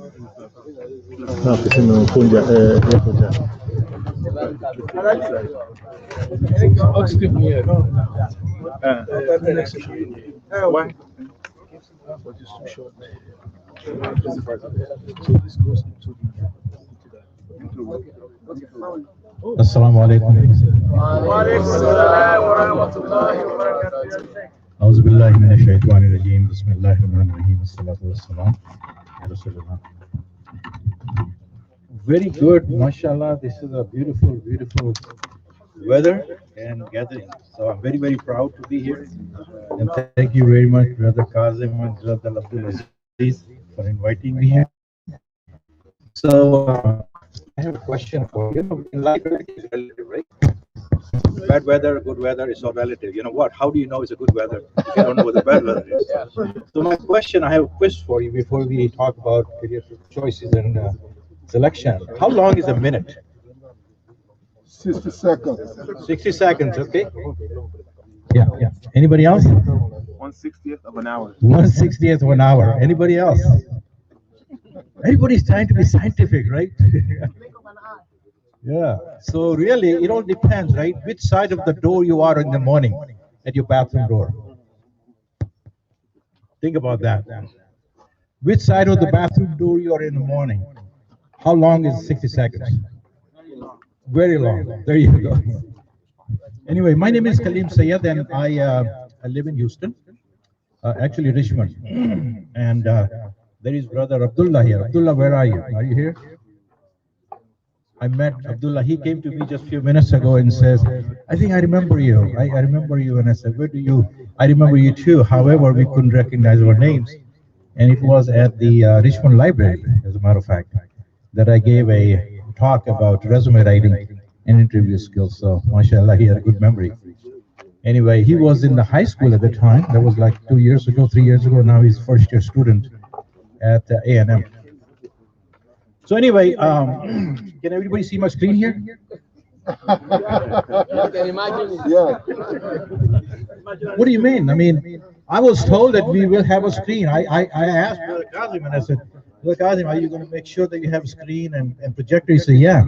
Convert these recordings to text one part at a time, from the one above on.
No, che sembra un fungia, Excuse me. Why? But it's too short. So this goes into the. Assalamu alaikum. أعوذ بالله من الشيطان الرجيم بسم الله الرحمن الرحيم الصلاة والسلام على رسول الله. Very good, mashallah. This is a beautiful, beautiful weather and gathering. So I'm very, very proud to be here. And thank you very much, Brother Kazim and Brother Abdul Aziz, for inviting me here. So I have a question for you. In life, everything is relative, right? Bad weather, good weather is all relative. You know what? How do you know it's a good weather if you don't know what the bad weather is? So my question, I have a quiz for you before we talk about career choices and selection. How long is a minute? 60 seconds. 60 seconds, okay? Yeah, yeah. Anybody else? 1/60th of an hour. 1/60th of an hour. Anybody else? Everybody's trying to be scientific, right? Yeah. So really, it all depends, right? Which side of the door you are in the morning at your bathroom door. Think about that. Which side of the bathroom door you are in the morning? How long is 60 seconds? Very long. There you go. Anyway, my name is Kaleem Sayed, and I live in Houston, actually Richmond. And there is Brother Abdullah here. Abdullah, where are you? Are you here? I met Abdullah. He came to me just a few minutes ago and says, I think I remember you. I remember you. And I said, where do you? I remember you too. However, we couldn't recognize our names. And it was at the Richmond Library, as a matter of fact, that I gave a talk about resume writing and interview skills. So, mashallah, he had a good memory. Anyway, he was in the high school at the time. That was like 2 years ago, 3 years ago. Now he's first year student at A&M. So anyway, can everybody see my screen here? Yeah. What do you mean? I mean, I was told that we will have a screen. I asked Brother Kazim and I said, Brother Kazim, are you going to make sure that you have a screen and projector? He said, yeah.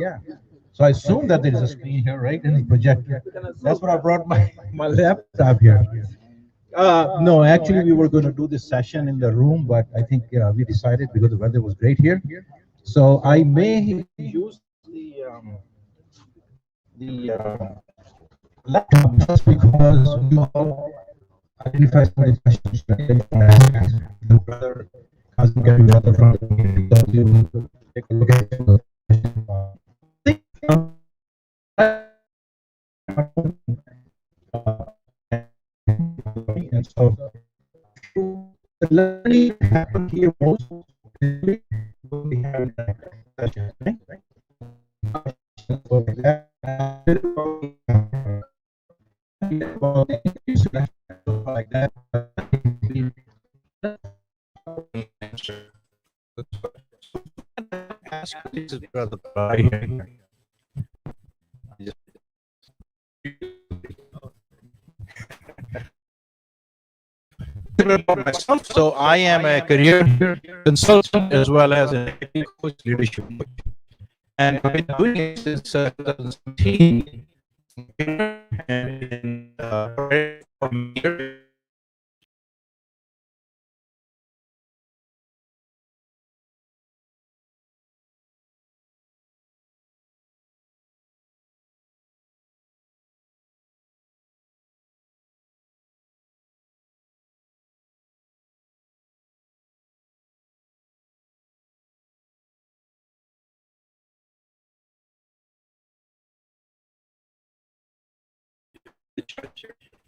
So I assume that there is a screen here, right? And a projector. That's what I brought my laptop here. No, actually, we were going to do this session in the room, but I think we decided because the weather was great here. So I may use the laptop just because you all identify some of the questions that the brother hasn't got you at the front of me. So you will take a look at the and so the learning happened here most when we have session, right? Like that. Ask this is brother. About myself, so I am a career consultant as well as a coach, leadership coach, and I've been doing it since 2017. And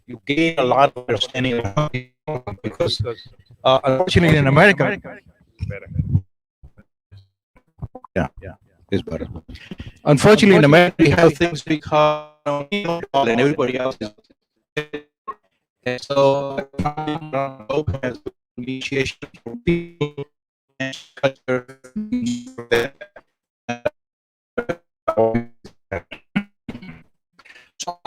you gain a lot of understanding of how people, because unfortunately in America, yeah, it's better. Unfortunately in America, we have things we call and everybody else is. And so has initiation for people and culture. So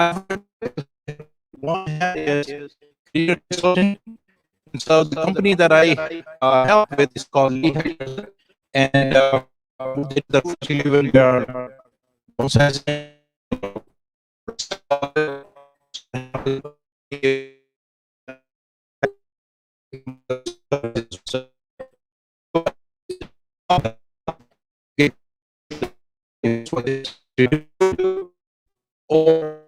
one is career consulting. And so the company that I help with is called Lead, And the first even we are downsizing. For this or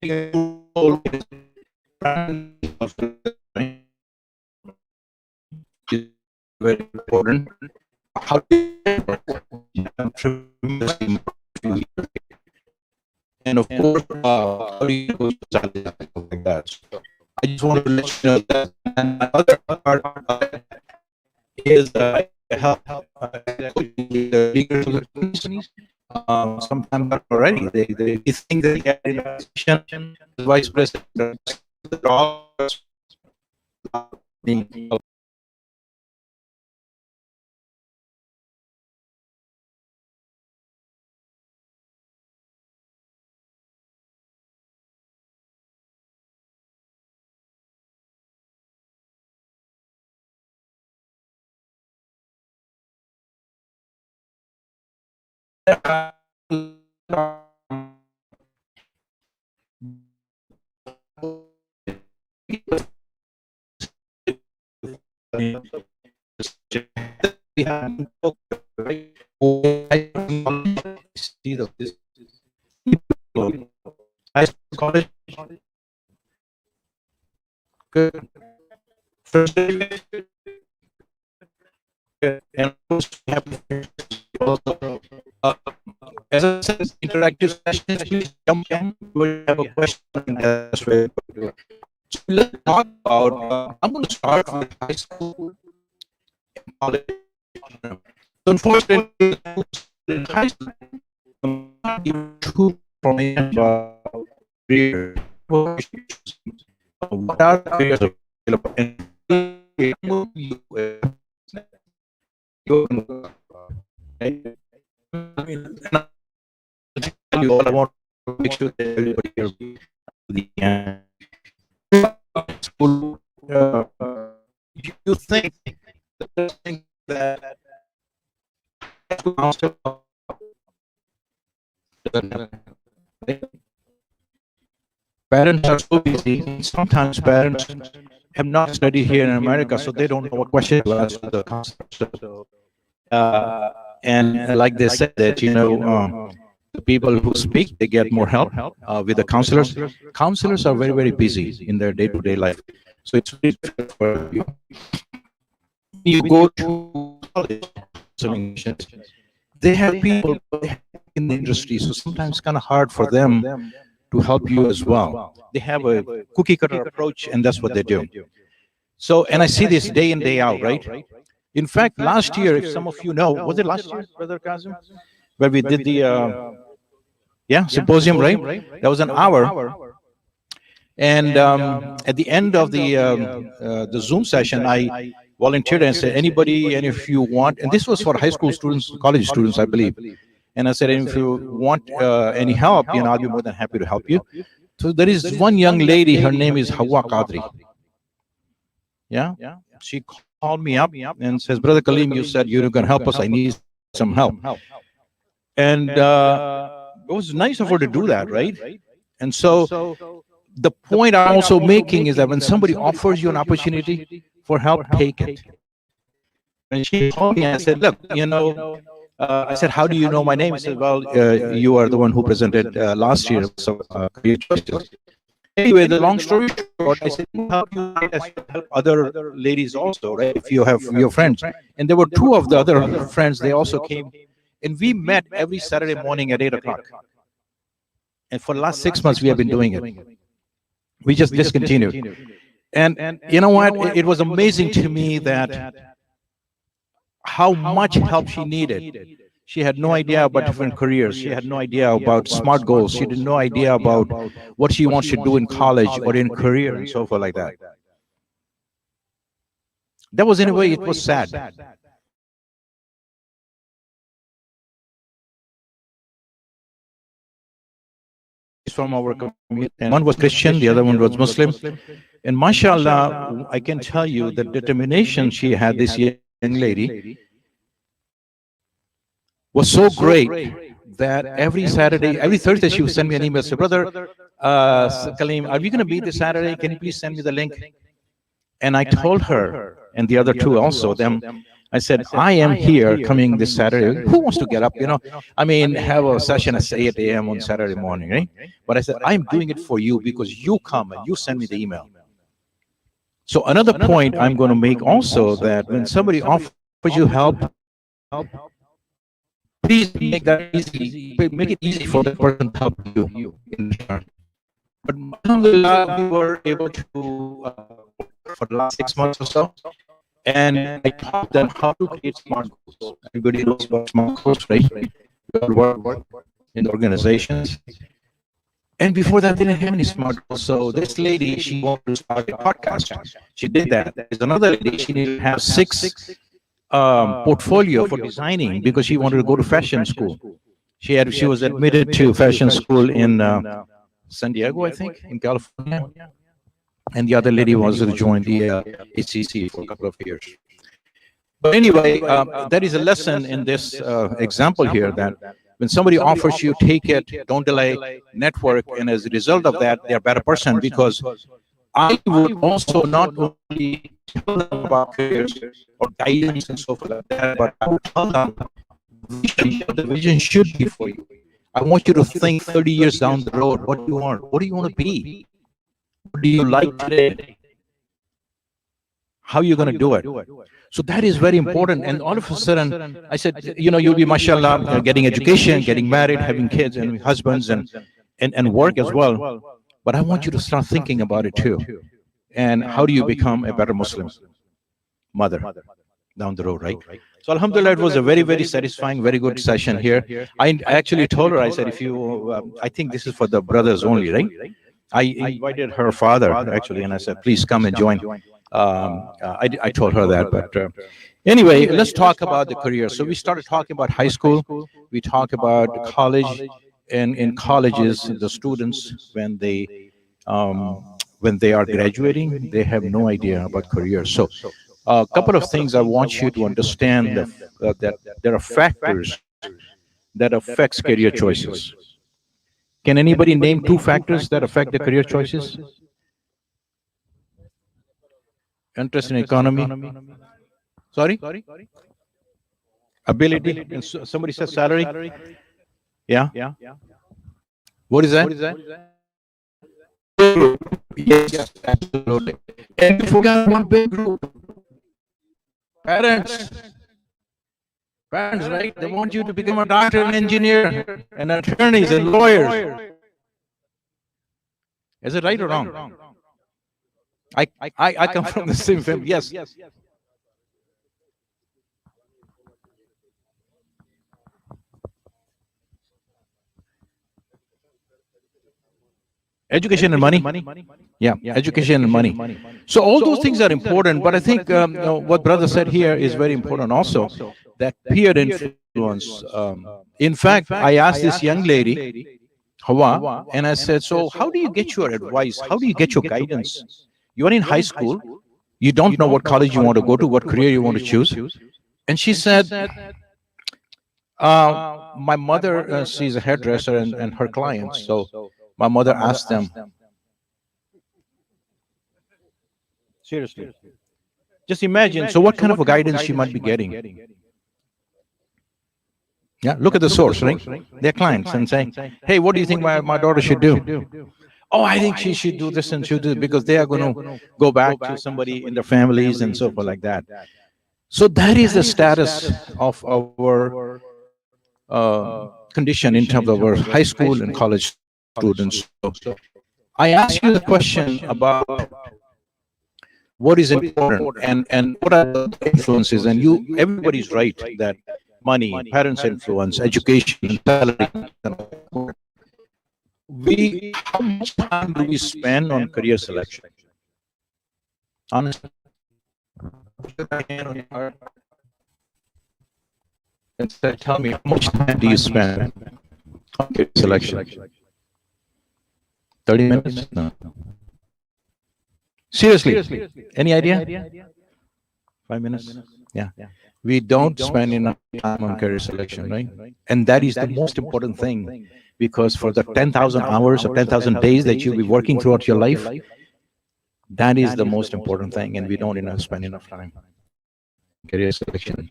is very important. How and of course, how do you go like that? So I just want to let you know that. And another part is help the leaders of the companies. Sometimes not already they think they get in a position, the vice president, we have see this high school college good first and also also uh, as I said, interactive sessions, please jump in. We have a question. That's very good. So let's talk about. I'm going to start with high school and college. Unfortunately, in high school, two from career. What are the careers available? And I mean, tell you all, I want to make sure that everybody here the school. You think that parents are so busy. Sometimes parents have not studied here in America, so they don't know what question to ask the counselor. So, and like they said that the people who speak they get more help with the counselors. Counselors are very very busy in their day-to-day life, so it's really difficult for you. You go to college, they have people in the industry, so sometimes it's kind of hard for them to help you as well. They have a cookie cutter approach, and that's what they do. So, and I see this day in day out, right? In fact, last year, if some of you know, was it last year, Brother Kazim, where we did the symposium, right? That was an hour, and at the end of the Zoom session, I volunteered and said, anybody, and if you want, and this was for high school students, college students, I believe. And I said, if you want any help, I'll be more than happy to help you. So there is one young lady, her name is Hawa Qadri. Yeah, she called me up and says, Brother Kaleem, you said you're going to help us. I need some help. And it was nice of her to do that, right? And so the point I'm also making is that when somebody offers you an opportunity for help, take it. And she called me and I said, look, I said, how do you know my name? He said, well, you are the one who presented last year. So, career choices. Anyway, the long story short, I said, help you help other ladies also, right? If you have your friends. And there were two of the other friends, they also came. And we met every Saturday morning at 8 o'clock. And for the last 6 months, we have been doing it. We just discontinued. And you know what? It was amazing to me that how much help she needed. She had no idea about different careers. She had no idea about SMART goals. She had no idea about what she wants to do in college or in career and so forth like that. That was, in a way, it was sad. from our community. And one was Christian, the other one was Muslim. And mashallah, I can tell you the determination she had, this young lady, was so great that every Saturday, every Thursday, she would send me an email, say, brother, Kaleem, are we going to meet this Saturday? Can you please send me the link? And I told her, and the other two also, I said, I am here coming this Saturday. Who wants to get up, I mean, have a session at 8 a.m. on Saturday morning, right? But I said, I'm doing it for you because you come and you send me the email. So another point I'm going to make also, that when somebody offers you help, please make that easy. Make it easy for the person to help you in return. But alhamdulillah, we were able to, for the last 6 months or so, and I taught them how to create smart goals. Everybody knows about smart goals, right? We all work in organizations. And before that, they didn't have any smart goals. So this lady, she wanted to start a podcast. She did that. There's another lady, she needed to have 6 portfolio for designing because she wanted to go to fashion school. She was admitted to fashion school in San Diego, I think, in California. And the other lady was to join the HCC for a couple of years. But anyway, there is a lesson in this example here, that when somebody offers you, take it, don't delay, network, and as a result of that, they're a better person. Because I would also not only tell them about careers or guidance and so forth like that, but I would tell them the vision should be for you. I want you to think 30 years down the road, what do you want? What do you want to be? What do you like today? How are you going to do it? So that is very important. And all of a sudden, I said, you'll be, mashallah, getting education, getting married, having kids and husbands and work as well. But I want you to start thinking about it too. And how do you become a better Muslim mother down the road, right? So alhamdulillah, it was a very, very satisfying, very good session here. I actually told her, I said, if you, I think this is for the brothers only, right? I invited her father, actually, and I said, please come and join. I told her that, but anyway, let's talk about the career. So we started talking about high school. We talked about college, and in colleges, the students, when they are graduating, they have no idea about careers. So a couple of things I want you to understand, that there are factors that affects career choices. Can anybody name 2 factors that affect the career choices? Interest in economy. Sorry? Ability. And somebody says salary. Yeah. What is that? Yes, absolutely. And we forgot one big group. Parents, right? They want you to become a doctor, an engineer, and attorneys and lawyers. Is it right or wrong? I come from the same family. Yes. Education and money. Yeah, education and money. So all those things are important, but I think what brother said here is very important also, that peer influence. In fact, I asked this young lady, Hawa, and I said, so how do you get your advice? How do you get your guidance? You are in high school, you don't know what college you want to go to, what career you want to choose. And she said, my mother, she's a hairdresser and her clients, so my mother asked them. Seriously. Just imagine, so what kind of a guidance she might be getting? Yeah, look at the source, right? Their clients, and saying, hey, what do you think my daughter should do? Oh, I think she should do this and should do, because they are going to go back to somebody in their families and so forth like that. So that is the status of our condition in terms of our high school and college students. So I ask you the question about what is important and what are the influences, and everybody's right that money, parents' influence, education, salary. How much time do we spend on career selection? Honestly, put your hand on your heart and say, tell me, how much time do you spend on career selection? 30 minutes? No. Seriously, any idea? 5 minutes? Yeah. We don't spend enough time on career selection, right? And that is the most important thing, because for the 10,000 hours or 10,000 days that you'll be working throughout your life, that is the most important thing, and we don't spend enough time on career selection.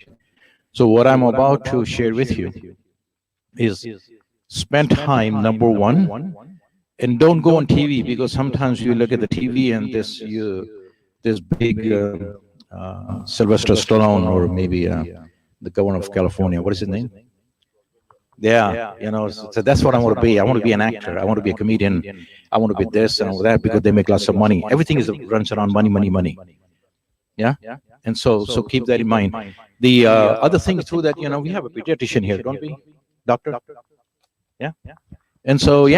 So what I'm about to share with you is spend time, number one, and don't go on TV, because sometimes you look at the TV and this big Sylvester Stallone, or maybe the governor of California, what is his name? Yeah, so that's what I want to be. I want to be an actor. I want to be a comedian. I want to be this and all that, because they make lots of money. Everything runs around money, money, money. Yeah, and so keep that in mind. The other thing too, that we have a pediatrician here, don't we, doctor? Yeah. And so we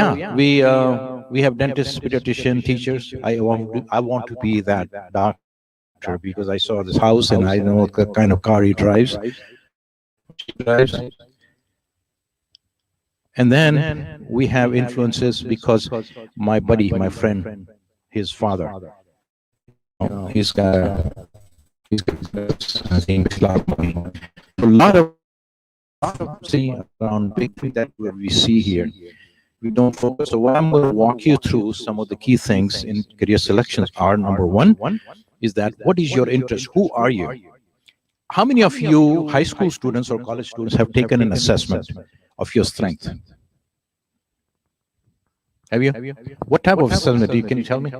have dentists, pediatrician, teachers. I want to be that doctor, because I saw this house and I know what kind of car he drives. And then we have influences, because my buddy, my friend, his father, he's got I think a lot of money. A lot of see around big thing that we see here, we don't focus. So what I'm going to walk you through, some of the key things in career selections are, number one is that, what is your interest? Who are you? How many of you high school students or college students have taken an assessment of your strength? Have you? What type of assessment? Can you tell me?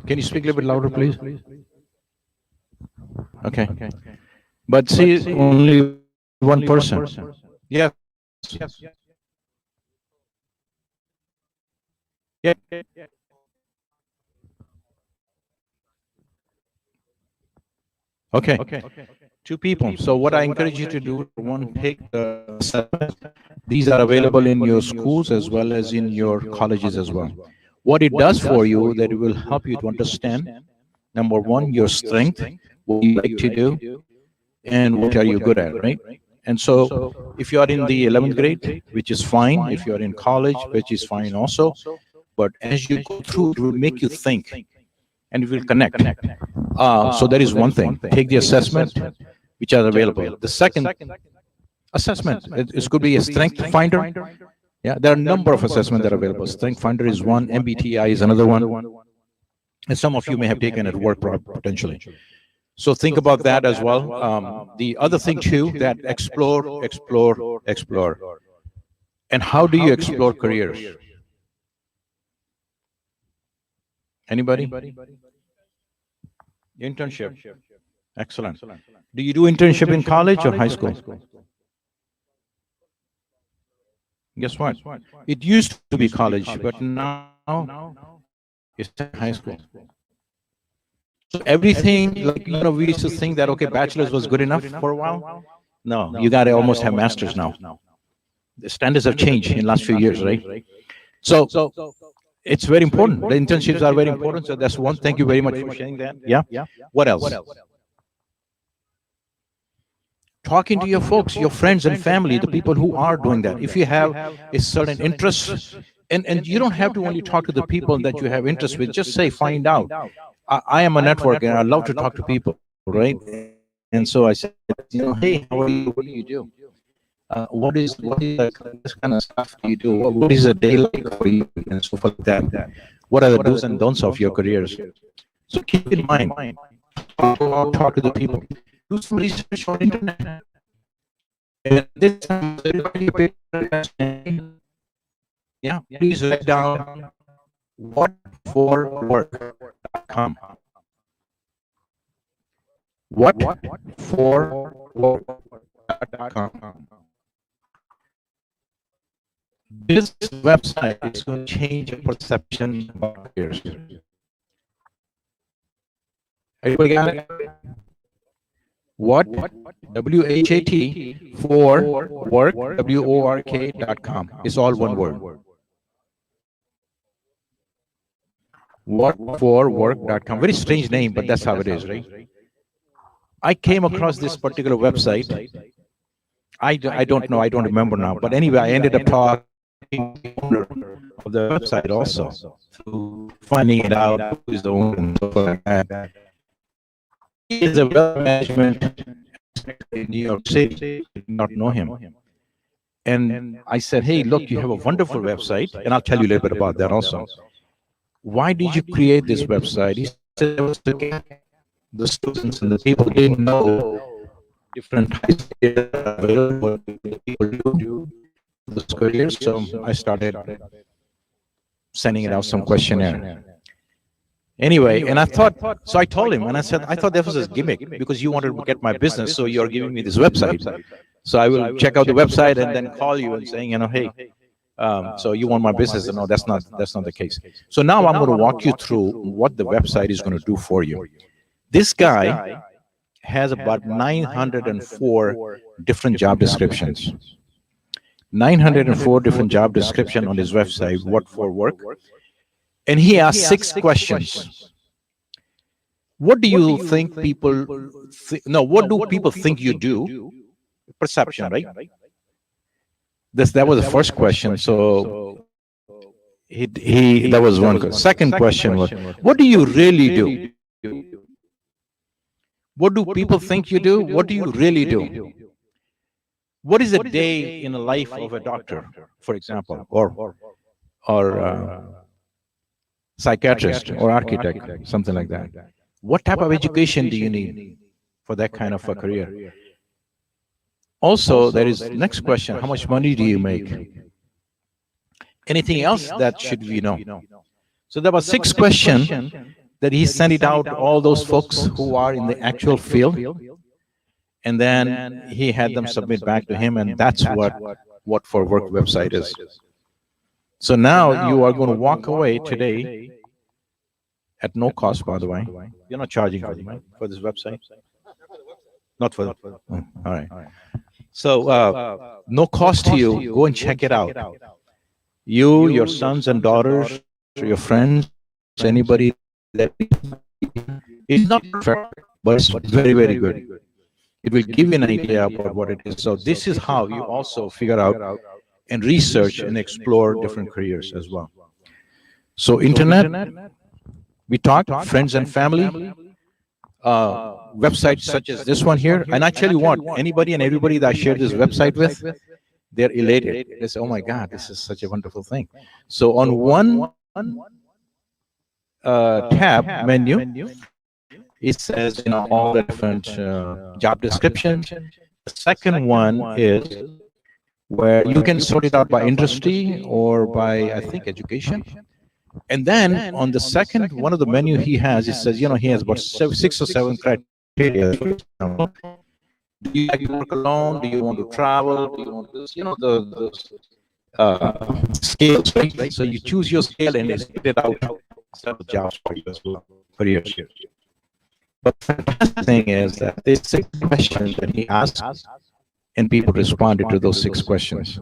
Can you speak a little bit louder, please? Okay. But see, only one person. Yes. Yeah. Okay. Two people. So what I encourage you to do, one, take the assessment. These are available in your schools as well as in your colleges as well. What it does for you, that it will help you to understand, number one, your strength, what you like to do, and what are you good at, right? And so if you are in the 11th grade, which is fine. If you are in college, which is fine also. But as you go through, it will make you think, and it will connect. So that is one thing. Take the assessment, which are available. The second assessment, it could be a strength finder. Yeah, there are a number of assessments that are available. Strength finder is one, MBTI is another one, and some of you may have taken at work potentially. So think about that as well. The other thing too, that explore. And how do you explore careers? Anybody? Internship. Excellent. Do you do internship in college or high school? Guess what? It used to be college, but now it's high school. So everything, like, we used to think that, okay, bachelor's was good enough for a while. No, you got to almost have master's now. The standards have changed in the last few years, right? So it's very important. The internships are very important. So that's one. Thank you very much for sharing that. Yeah. What else? Talking to your folks, your friends and family, the people who are doing that. If you have a certain interest, and you don't have to only talk to the people that you have interest with, just say, find out. I am a networker and I love to talk to people, right? And so I said, hey, how are you? What do you do? What is this kind of stuff do you do? What is a day like for you? And so forth like that. What are the do's and don'ts of your careers? So keep in mind, talk to the people. Do some research on the internet. And this time, please write down whatforwork.com. Whatforwork.com. This website is going to change your perception about careers. Everybody got it? What? WHAT for work, WORK.com. It's all one word. Whatforwork.com. Very strange name, but that's how it is, right? I came across this particular website. I don't know, I don't remember now. But anyway, I ended up talking to the owner of the website also, through finding it out who is the owner and stuff like that. He is a wealth management in New York City. I did not know him. And I said, hey, look, you have a wonderful website, and I'll tell you a little bit about that also. Why did you create this website? He said it was to get the students and the people didn't know different types of available people do this career. So I started sending it out some questionnaire. Anyway, and I thought, so I told him, and I said, I thought that was a gimmick because you wanted to get my business, so you're giving me this website. So I will check out the website and then call you and saying, hey, so you want my business? No, that's not the case. So now I'm going to walk you through what the website is going to do for you. This guy has about 904 different job descriptions. 904 different job descriptions on his website, what for work. And he asked 6 questions. What do you think people, what do people think you do? Perception, right? That was the first question. So that was one question. Second question was, what do you really do? What do people think you do? What do you really do? What is a day in the life of a doctor, for example, or psychiatrist or architect, something like that? What type of education do you need for that kind of a career? Also, there is next question, how much money do you make? Anything else that should we know? So there were 6 questions that he sent it out to all those folks who are in the actual field. And then he had them submit back to him, and that's what for work website is. So now you are going to walk away today at no cost, by the way. You're not charging for this website? Not for all right. So no cost to you. Go and check it out. You, your sons and daughters, your friends, anybody that is not perfect, but it's very, very good. It will give you an idea about what it is. So this is how you also figure out and research and explore different careers as well. So internet, we talked, friends and family, websites such as this one here. And I tell you what, anybody and everybody that I share this website with, they're elated. They say, oh my God, this is such a wonderful thing. So on one tab menu, it says, all the different job descriptions. The second one is where you can sort it out by industry or by, I think, education. And then on the second one of the menu he has, it says, he has about 6 or 7 criteria. For example, do you like to work alone? Do you want to travel? Do you want to, the scales, right? So you choose your scale and it's spit it out several jobs for you as well, for your years. But the fantastic thing is that there's 6 questions that he asks, and people responded to those 6 questions.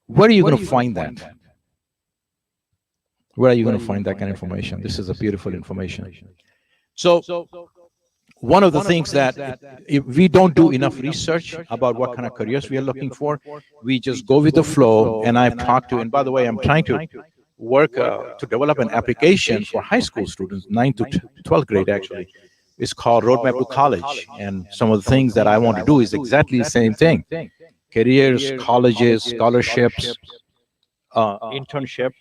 Where are you going to find that? Where are you going to find that kind of information? This is a beautiful information. So one of the things that if we don't do enough research about what kind of careers we are looking for, we just go with the flow. And I've talked to, and by the way, I'm trying to work to develop an application for high school students, 9th to 12th grade actually. It's called Roadmap to College. And some of the things that I want to do is exactly the same thing. Careers, colleges, scholarships, internship.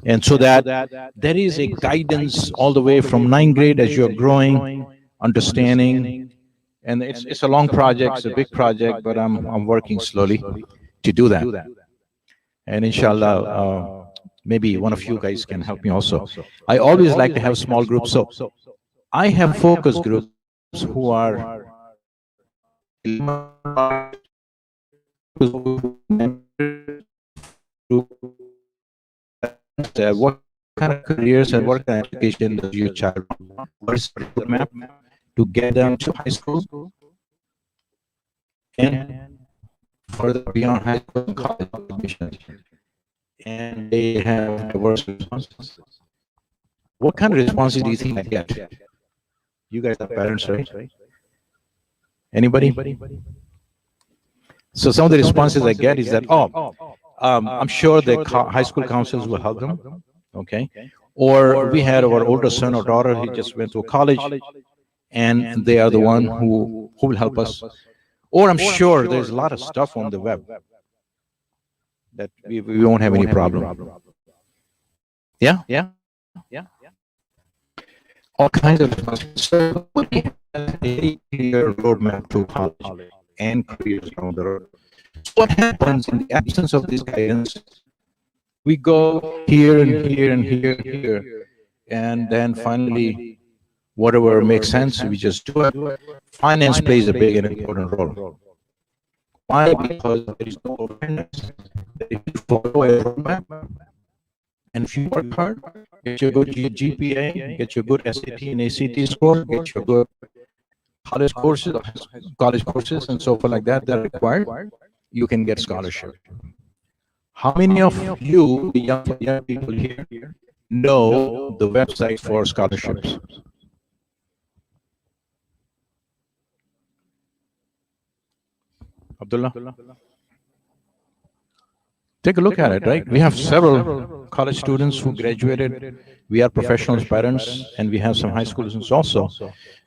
And so that there is a guidance all the way from 9th grade as you're growing, understanding. And it's a long project, it's a big project, but I'm working slowly to do that. And inshallah, maybe one of you guys can help me also. I always like to have small groups. So I have focus groups who are what kind of careers and what kind of education does your child want? What is the roadmap to get them to high school and further beyond high school and college admissions? And they have diverse responses. What kind of responses do you think I get? You guys are parents, right? Anybody? So some of the responses I get is that, I'm sure the high school councils will help them, okay? Or we had our older son or daughter, he just went to college, and they are the one who will help us. Or I'm sure there's a lot of stuff on the web that we won't have any problem. Yeah, yeah, yeah. All kinds of responses. So we have a 8-year roadmap to college and careers down the road. What happens in the absence of this guidance? We go here and here and here and here, and then finally, whatever makes sense, we just do it. Finance plays a big and important role. Why? Because there is no awareness that if you follow a roadmap, and if you work hard, get your good GPA, get your good SAT and ACT score, get your good college courses and so forth like that are required, you can get scholarship. How many of you, the young people here, know the website for scholarships? Abdullah? Take a look at it, right? We have several college students who graduated. We are professional parents, and we have some high school students also.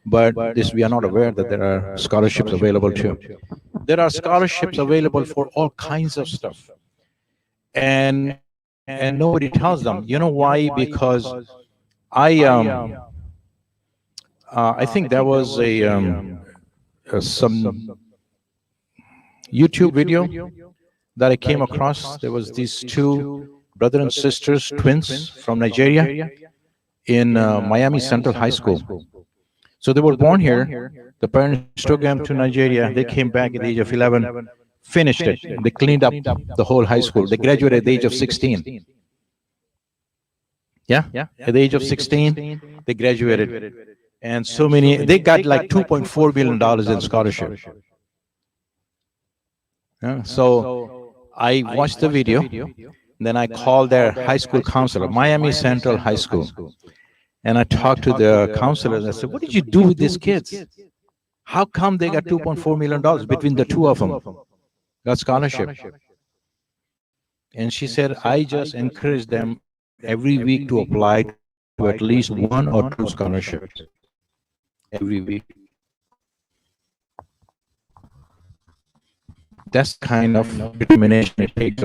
But we are not aware that there are scholarships available too. There are scholarships available for all kinds of stuff. And nobody tells them. You know why? Because I think there was some YouTube video that I came across. There was these two brother and sisters, twins from Nigeria in Miami Central High School. So they were born here. The parents took them to Nigeria. They came back at the age of 11, finished it. They cleaned up the whole high school. They graduated at the age of 16. Yeah, at the age of 16, they graduated. And so many, they got like $2.4 billion in scholarship. Yeah, so I watched the video, then I called their high school counselor, Miami Central High School. And I talked to the counselor and I said, what did you do with these kids? How come they got $2.4 million between the two of them? Got scholarship. And she said, I just encourage them every week to apply to at least 1 or 2 scholarships every week. That's the kind of determination it takes.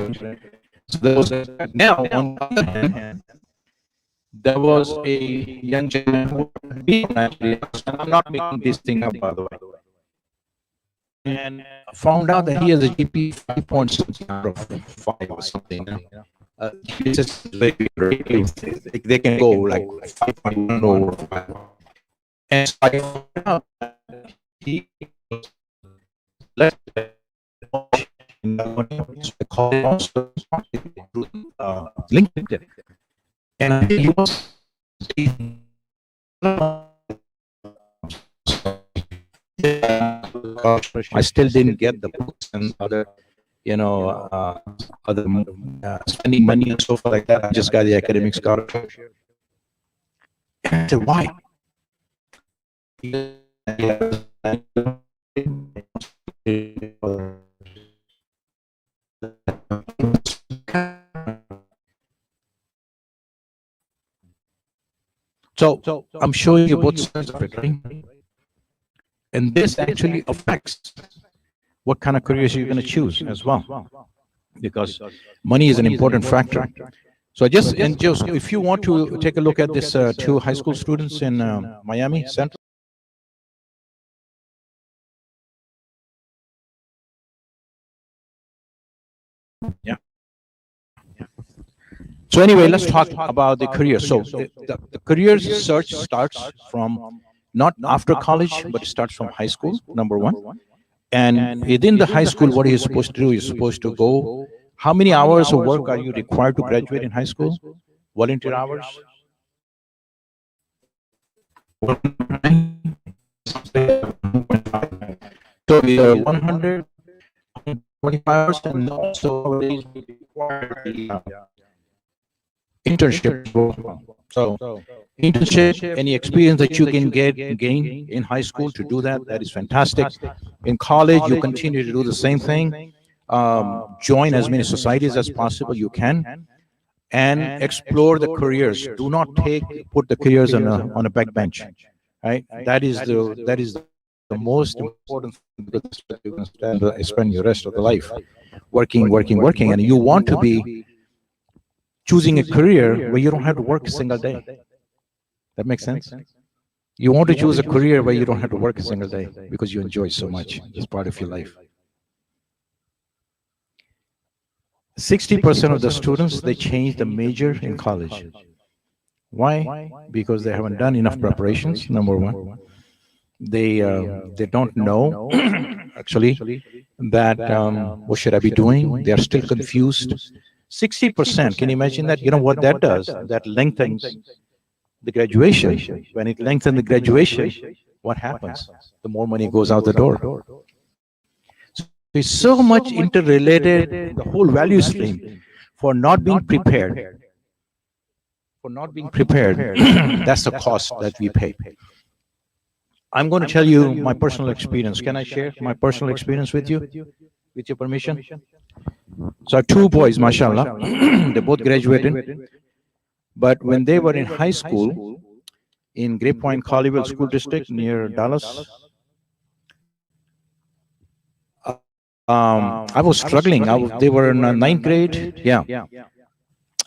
So there was now, on the other hand, there was a young gentleman who actually, I'm not making this thing up, by the way, and found out that he has a GP 5.6 out of 5 or something. It's just very great. They can go like 5.1 or 5. And so I found out that he left LinkedIn, and he was I still didn't get the books and other, other spending money and so forth like that. I just got the academic scholarship. And I said, why? So I'm showing you both sides of it, right? And this actually affects what kind of careers you're going to choose as well, because money is an important factor. So if you want to take a look at this 2 high school students in Miami Central. Yeah. So anyway, let's talk about the career. So the career search starts from not after college, but it starts from high school, number 1. And within the high school, what are you supposed to do? You're supposed to go. How many hours of work are you required to graduate in high school? Volunteer hours? So we are 125 hours, and also we require the internship. So internship, any experience that you can gain in high school to do that is fantastic. In college, you continue to do the same thing. join as many societies as possible you can, and explore the careers. Do not put the careers on a back bench, right? That is the most important thing, because that's what you're going to spend your rest of the life working, and you want to be choosing a career where you don't have to work a single day. That makes sense? You want to choose a career where you don't have to work a single day because you enjoy so much. It's part of your life. 60% of the students, they change the major in college. Why? Because they haven't done enough preparations, number one. They don't know, actually, that what should I be doing? They are still confused. 60%, can you imagine that? You know what that does? That lengthens the graduation. When it lengthens the graduation, what happens? The more money goes out the door. So it's so much interrelated, the whole value stream, for not being prepared. For not being prepared, that's the cost that we pay. I'm going to tell you my personal experience. Can I share my personal experience with you? With your permission? So I have two boys, mashallah. They both graduated. But when they were in high school, in Grape Point Colleyville School District near Dallas, I was struggling. They were in ninth grade. Yeah.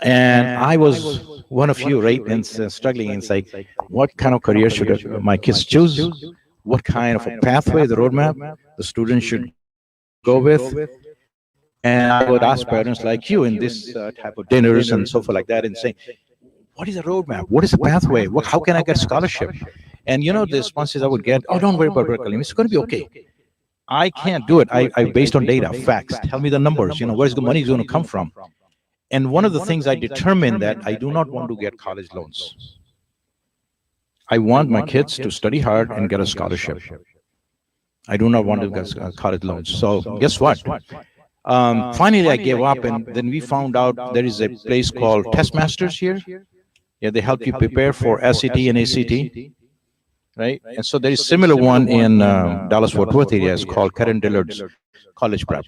And I was one of you, right? And struggling. It's like, what kind of career should my kids choose? What kind of a pathway, the roadmap the students should go with? And I would ask parents like you in this type of dinners and so forth like that, and say, what is a roadmap? What is a pathway? How can I get scholarship? And you know, the responses I would get, oh, don't worry about curriculum. It's going to be okay. I can't do it. I based on data, facts. Tell me the numbers. You know, where's the money going to come from? And one of the things I determined that I do not want to get college loans. I want my kids to study hard and get a scholarship. I do not want to get college loans. So guess what? Finally, I gave up, and then we found out there is a place called Test Masters here. Yeah, they help you prepare for SAT and ACT, right? And so there is similar one in Dallas-Fort Worth area. It's called Karen Dillard's College Prep.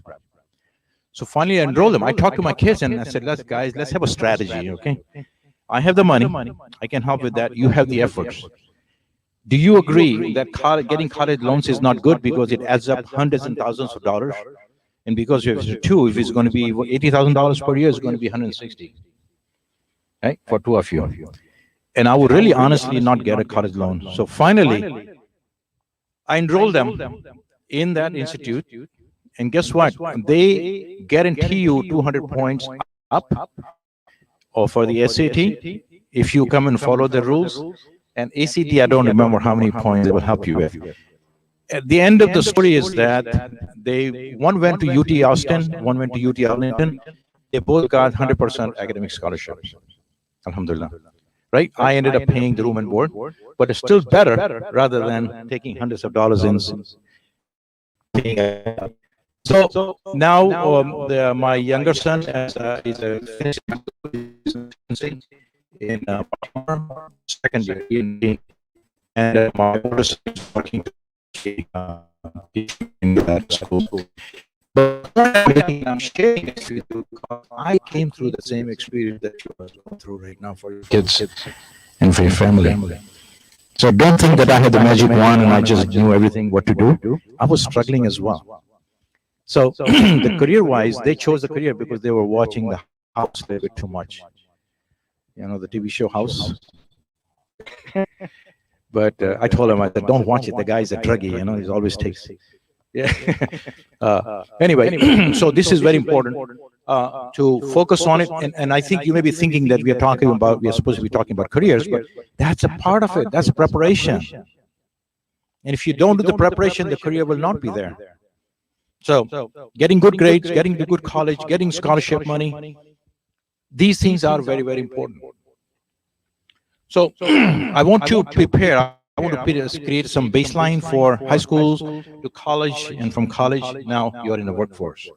So finally, I enrolled them. I talked to my kids and I said, let's have a strategy, okay? I have the money. I can help with that. You have the efforts. Do you agree that getting college loans is not good because it adds up hundreds and thousands of dollars? And because if it's two, if it's going to be $80,000 per year, it's going to be 160, right? For two of you. And I would really honestly not get a college loan. So finally, I enrolled them in that institute. And guess what? They guarantee you 200 points up, or for the SAT, if you come and follow the rules. And ACT, I don't remember how many points they will help you with. At the end of the story is that one went to UT Austin, one went to UT Arlington. They both got 100% academic scholarships. Alhamdulillah. Right? I ended up paying the room and board, but it's still better rather than taking hundreds of dollars in. So now my younger son is in second year, and my older son is working in that school. But I'm sharing it with you because I came through the same experience that you are going through right now for your kids and for your family. So don't think that I had the magic wand and I just knew everything what to do. I was struggling as well. So the career-wise, they chose the career because they were watching the House a little bit too much. You know, the TV show House. But I told him, I said, don't watch it. The guy's a druggie, you know, he always takes. Yeah. Anyway, so this is very important to focus on it. And I think you may be thinking that we are supposed to be talking about careers, but that's a part of it. That's a preparation. And if you don't do the preparation, the career will not be there. So getting good grades, getting to good college, getting scholarship money, these things are very, very important. So I want to prepare. I want to create some baseline for high schools to college, and from college, now you're in the workforce.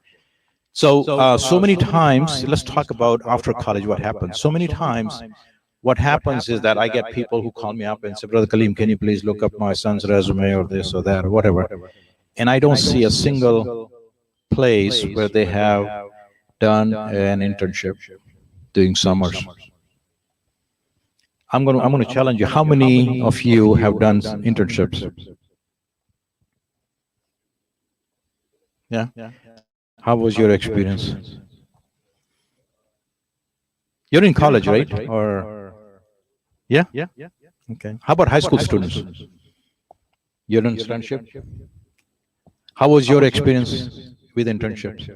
So, so many times, let's talk about after college, what happens. So many times, what happens is that I get people who call me up and say, Brother Kaleem, can you please look up my son's resume or this or that or whatever. And I don't see a single place where they have done an internship doing summers. I'm going to challenge you. How many of you have done internships? Yeah. How was your experience? You're in college, right? Or yeah? Okay. How about high school students? You're in internship? How was your experience with internships?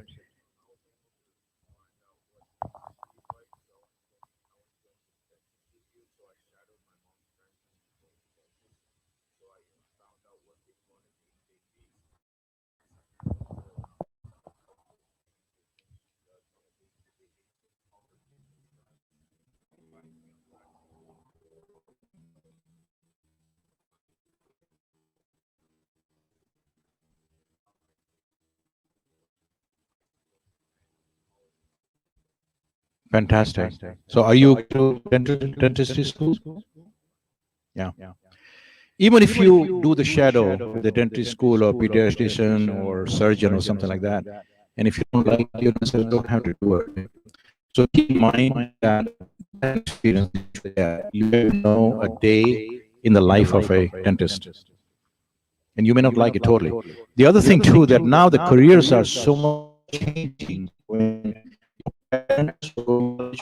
Fantastic. So are you to dentistry school? Yeah. Even if you do the shadow, the dentist school or pediatrician or surgeon or something like that, and if you don't like it, you don't have to do it. So keep in mind that experience, you may know a day in the life of a dentist, and you may not like it totally. The other thing too, that now the careers are so much changing when parents go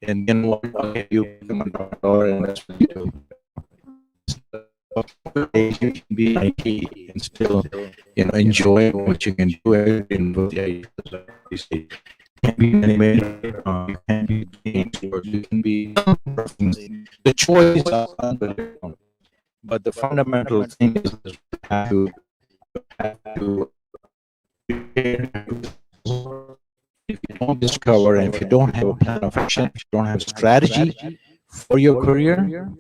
and then what you become a doctor, and that's what you do. You can be IT and still, enjoy what you can do. Everything with the IT, you can be an animator, you can be games, or you can be. The choice is unbelievable, but the fundamental thing is you have to if you don't discover, and if you don't have a plan of action, if you don't have a strategy for your career,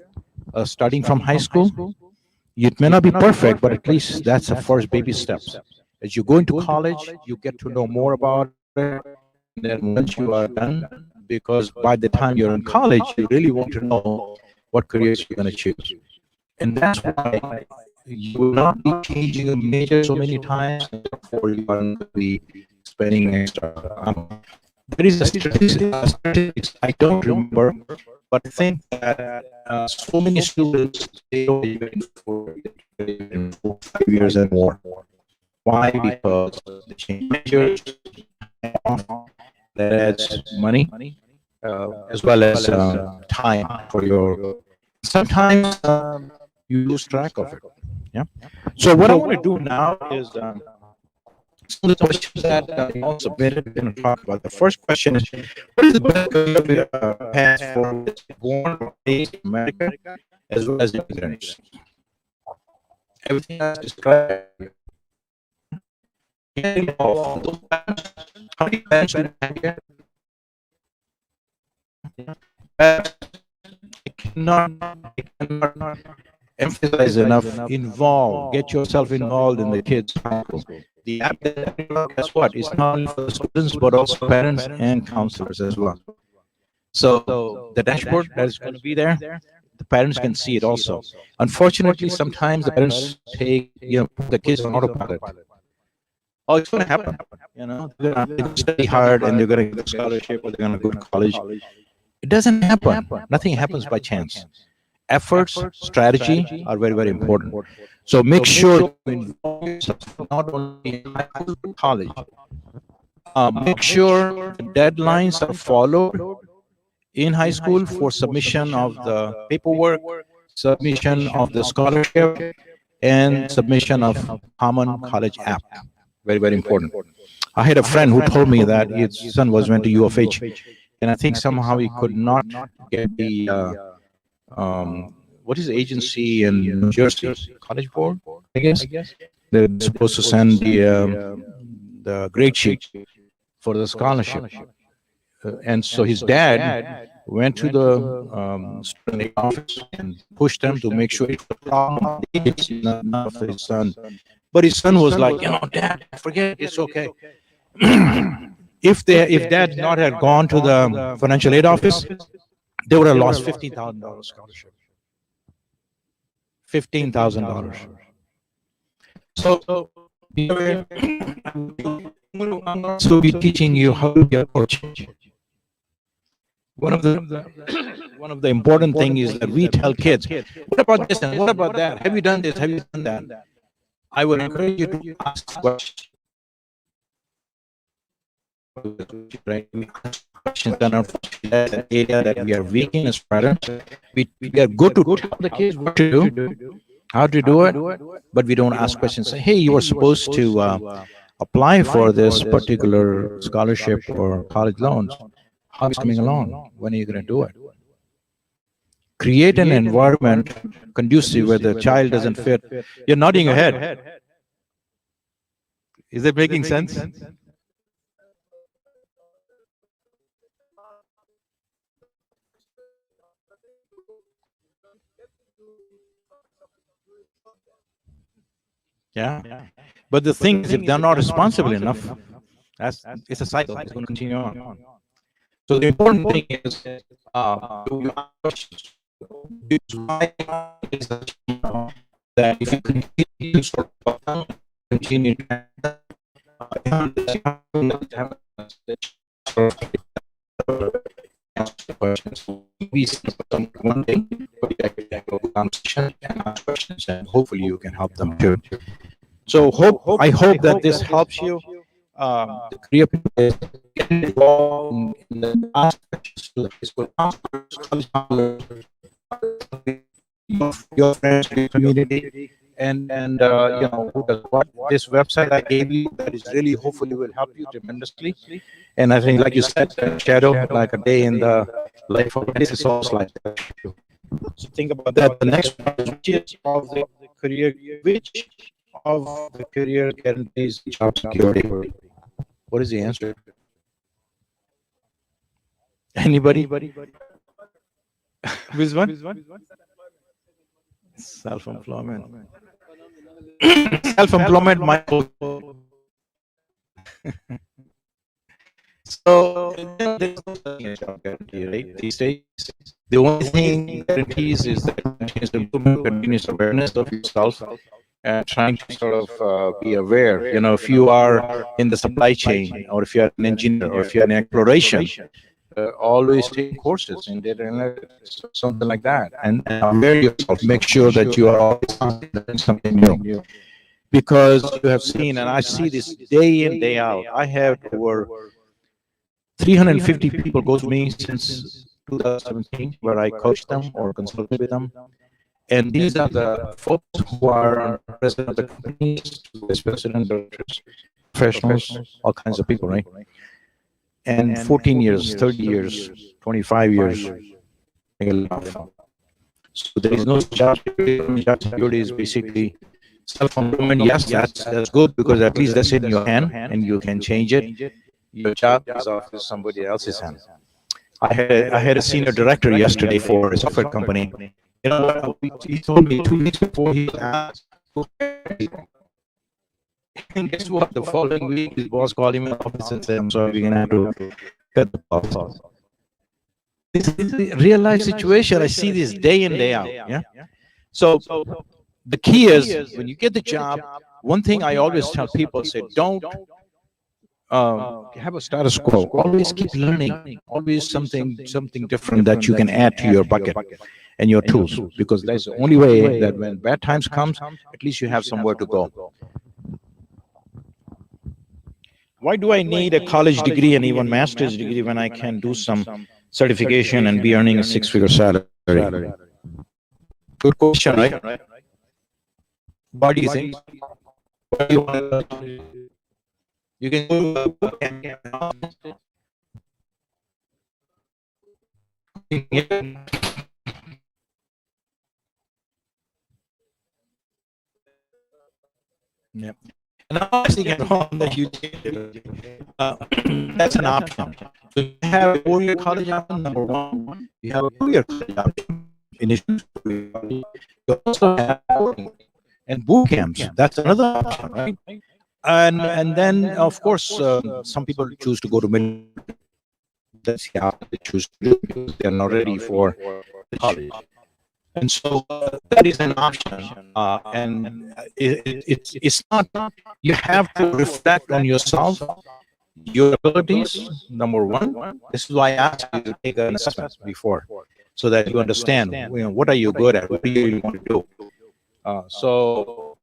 starting from high school, it may not be perfect, but at least that's the first baby steps. As you go into college, you get to know more about it. And then once you are done, because by the time you're in college, you really want to know what careers you're going to choose. And that's why you will not be changing a major so many times, before you are going to be spending extra. There is a statistics I don't remember, but I think that so many students stay even for 5 years and more. Why? Because the change majors, that adds money, as well as time for your. Sometimes you lose track of it. Yeah. So what I want to do now is some of the questions that you all submitted. We're going to talk about. The first question is, what is the best career path for born or raised in America, as well as immigrants? Everything that's described. How many parents do you have here? I cannot emphasize enough. Involve. Get yourself involved in the kids' school. The app, guess what? It's not only for the students, but also parents and counselors as well. So the dashboard that is going to be there, the parents can see it also. Unfortunately, sometimes the parents take, put the kids on autopilot. Oh, it's going to happen. They're going to study hard and they're going to get a scholarship or they're going to go to college. It doesn't happen. Nothing happens by chance. Efforts, strategy are very, very important. So make sure you involve yourself not only in high school but college. Make sure the deadlines are followed in high school for submission of the paperwork, submission of the scholarship, and submission of common college app. Very, very important. I had a friend who told me that his son went to U of H, and I think somehow he could not get the what is the agency in New Jersey? College Board, I guess. They're supposed to send the grade sheet for the scholarship. And so his dad went to the student office and pushed them to make sure it was a problem. It's not for his son. But his son was like, Dad, forget it, it's okay. If dad not had gone to the financial aid office, they would have lost $50,000 scholarship. $15,000. So I'm also be teaching you how to be a coach. One of the important thing is that we tell kids, what about this and what about that? Have you done this? Have you done that? I would encourage you to ask questions. Right? Questions are unfortunately an area that we are weak in as parents. We are good to tell the kids what to do, how to do it, but we don't ask questions. Say, hey, you were supposed to apply for this particular scholarship or college loans. How is it coming along? When are you going to do it? Create an environment conducive where the child doesn't fit. You're nodding your head. Is it making sense? Yeah. But the thing is, if they're not responsible enough, it's a cycle. It's going to continue on. So the important thing is, do you ask questions? Why is that if you continue to sort of continue to answer questions, we one thing, but conversation and ask questions, and hopefully you can help them too. So I hope that this helps you. The career people get involved in the aspects of the physical your friends, your community, and you know, what this website I gave you that is really hopefully will help you tremendously. And I think, like you said, shadow, like a day in the life of this is also like that. So think about that. The next one is which of the career, which of the career guarantees job security? What is the answer? Anybody? Which one? Self-employment. Self-employment, Michael. So there's no job guarantee, right? These days, the only thing guarantees is that continuous improvement, continuous awareness of yourself, and trying to sort of be aware. You know, if you are in the supply chain, or if you're an engineer, or if you're in exploration, always take courses in data analytics, something like that, and aware yourself. Make sure that you are always learning something new, because you have seen, and I see this day in, day out. I have over 350 people go to me since 2017, where I coach them or consult with them. And these are the folks who are president of the companies, vice president, directors, professionals, all kinds of people, right? And 14 years, 30 years, 25 years. So there is no job security. Job security is basically self-employment. Yes, that's good, because at least that's in your hand and you can change it. Your job is off to somebody else's hand. I had a senior director yesterday for a software company. You know what? He told me 2 weeks before he asked. And guess what? The following week, his boss called him in the office and said, "I'm sorry, we're gonna have to cut the process." This is a real life situation. I see this day in, day out. Yeah. So the key is, when you get the job, one thing I always tell people, say, don't have a status quo. Always keep learning. Always something different that you can add to your bucket and your tools, because that's the only way that when bad times comes, at least you have somewhere to go. Why do I need a college degree and even master's degree when I can do some certification and be earning a six-figure salary? Good question, right? What do you think? What do you want to, you can do yeah. And I'm actually getting wrong that you did. That's an option. So you have a 4-year college option, number one. You have a 2-year college option, initially. You also have and boot camps. That's another option, right? And then, of course, some people choose to go to military. That's the option they choose to do, because they're not ready for college. And so that is an option. It's not, you have to reflect on yourself, your abilities, number one. This is why I asked you to take an assessment before, so that you understand, what are you good at, what do you really want to do. So,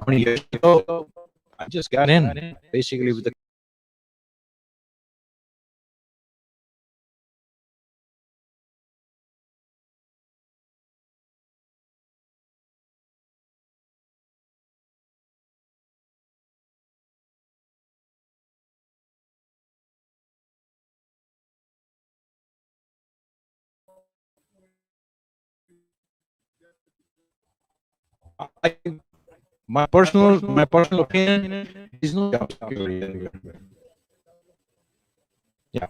years ago, I just got in basically with the. I, my personal opinion is no job security anywhere. Yeah.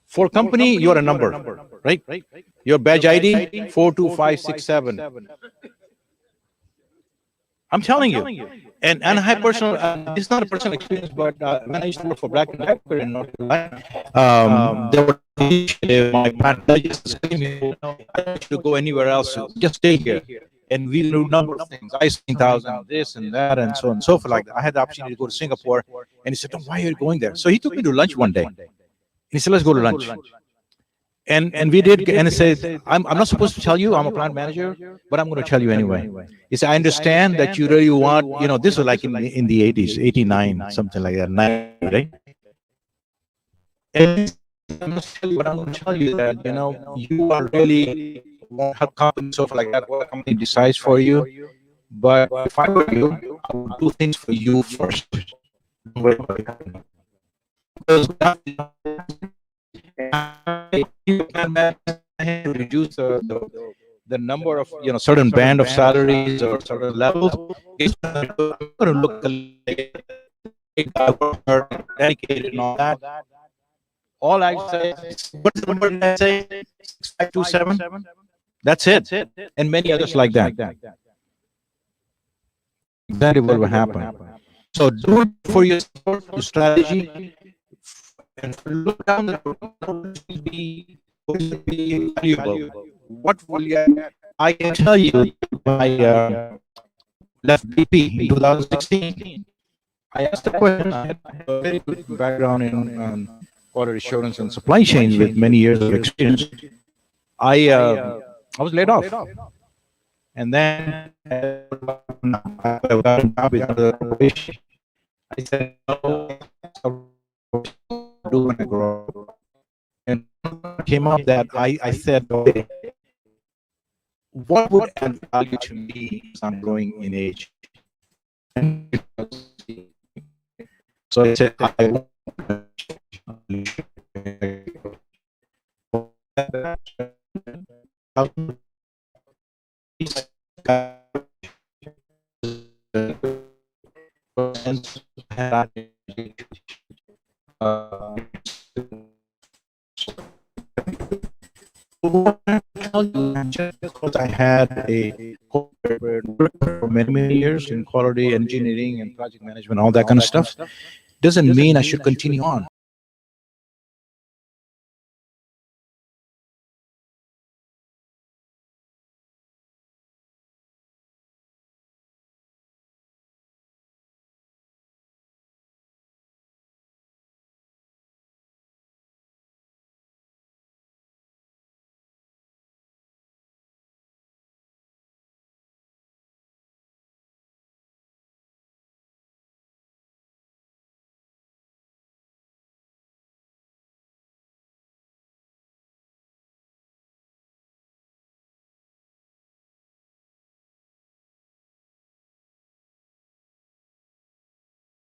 For company, you're a number, right? Your badge ID 42567. I'm telling you, and I have personal. This is not a personal experience, but when I used to work for Black and Decker in North Carolina, there were initiative. My partner just screamed, I don't want you to go anywhere else. Just stay here. And we do a number of things, ICE 1000, this and that, and so on and so forth. Like that. I had the opportunity to go to Singapore, and he said, "Oh, why are you going there?" So he took me to lunch one day. And he said, "Let's go to lunch." And we did, and it said, I'm not supposed to tell you, I'm a plant manager, but I'm going to tell you anyway. He said, I understand that you really want, this was like in the 80s, 89, something like that, 90, right? And I'm going to tell you, but I'm going to tell you that, you are really won't help company, so like that, what a company decides for you. But if I were you, I would do things for you first. Don't worry about the company. Because reduce the number of certain band of salaries or certain levels, is going to look like dedicated and all that. All I say, what's the number that I say? 6527. That's it, and many others like that. Exactly what will happen. So do it for your strategy, and look down the road, what will be valuable. What will you? I can tell you, I left BP in 2016. I asked the question. I had a very good background in quality assurance and supply chain with many years of experience. I was laid off, and then I got a job with another corporation. I said, no, do when I grow up. And came up that I said, okay, what would add value to me as I'm growing in age? So I said, I want just because I had a corporate work for many years in quality engineering and project management, all that kind of stuff, doesn't mean I should continue on.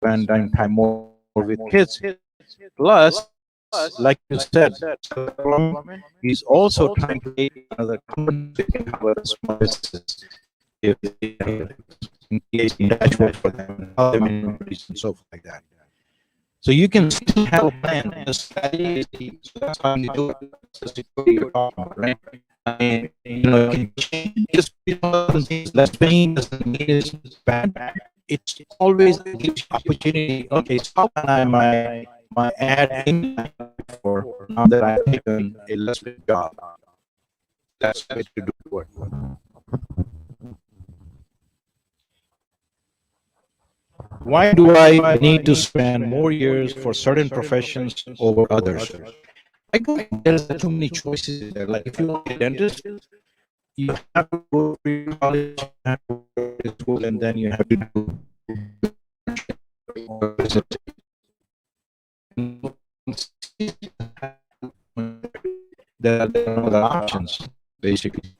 spend time more with kids. Plus, like you said, government is also trying to create another company they can have a small business. If they engage in dashboard for them, how they inventories and so forth like that. So you can still have a plan and a strategy. So that's how you do it. That's the security you're talking about, right? I mean, you can change just things. Less pain doesn't mean it's bad. It's always gives you opportunity. Okay, so how can I my ad impact for now that I've taken a less paid job? That's the way to do it. Why do I need to spend more years for certain professions over others? I don't think there's too many choices there. Like if you want to be a dentist, you have to go to college, you have to go to school, and then you have to do there are no other options, basically.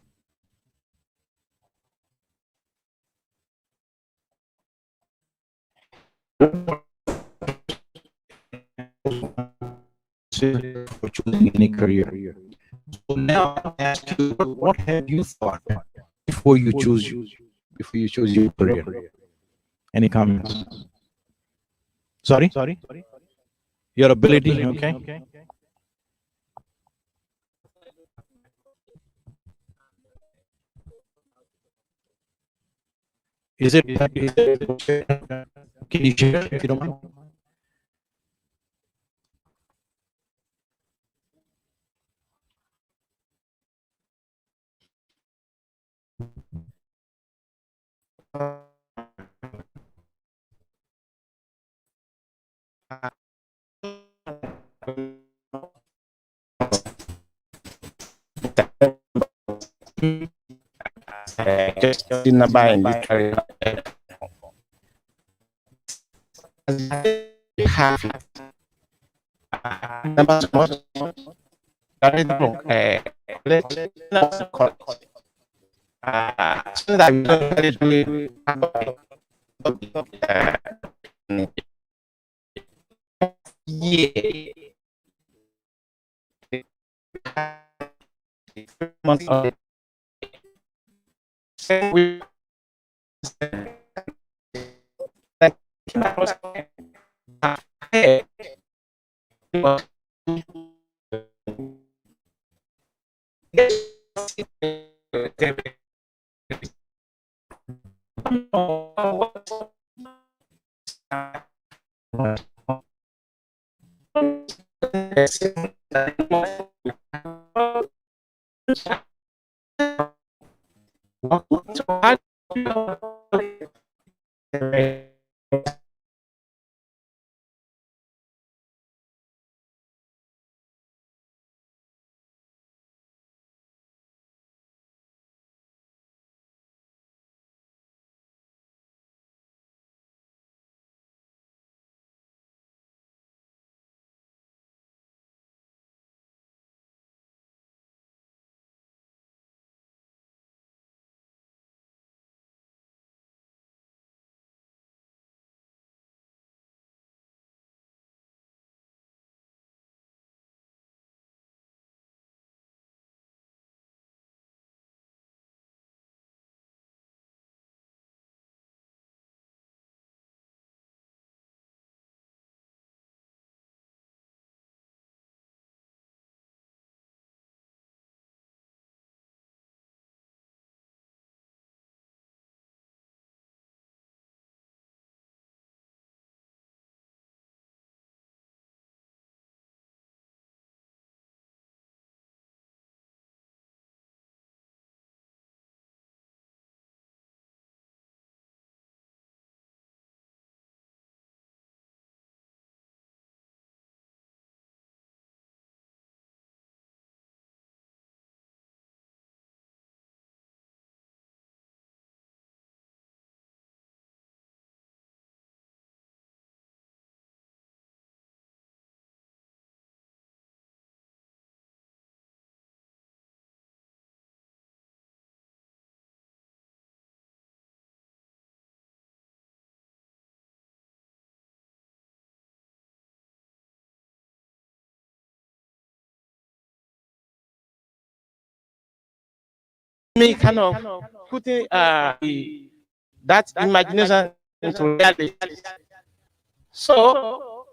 For choosing any career. So now I ask you, what have you thought before you choose your career? Any comments? Sorry? Your ability, okay? Can you share if you don't mind? Just sinabay literally half number most dari dulu let's call so that we do yeah months of we me kind of putting that imagination into reality. So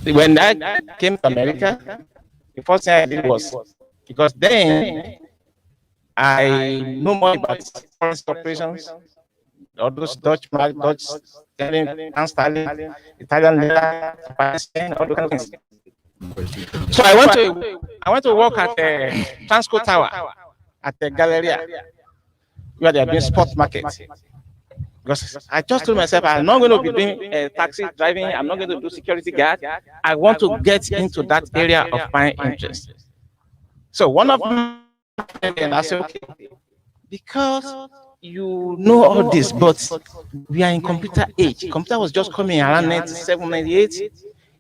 when I came to America, the first thing I did was, because then I know more about foreign operations, all those Dutch mark, Dutch sterling, pound sterling, Italian lira, Pakistan, all those kind of things. So I went to work at the Transco Tower at the Galleria, where they are doing sports market. Because I just told myself, I'm not going to be doing taxi driving. I'm not going to do security guard. I want to get into that area of my interest. So one of my friends, and I said, okay, because you know all this, but we are in computer age. Computer was just coming around 97, 98.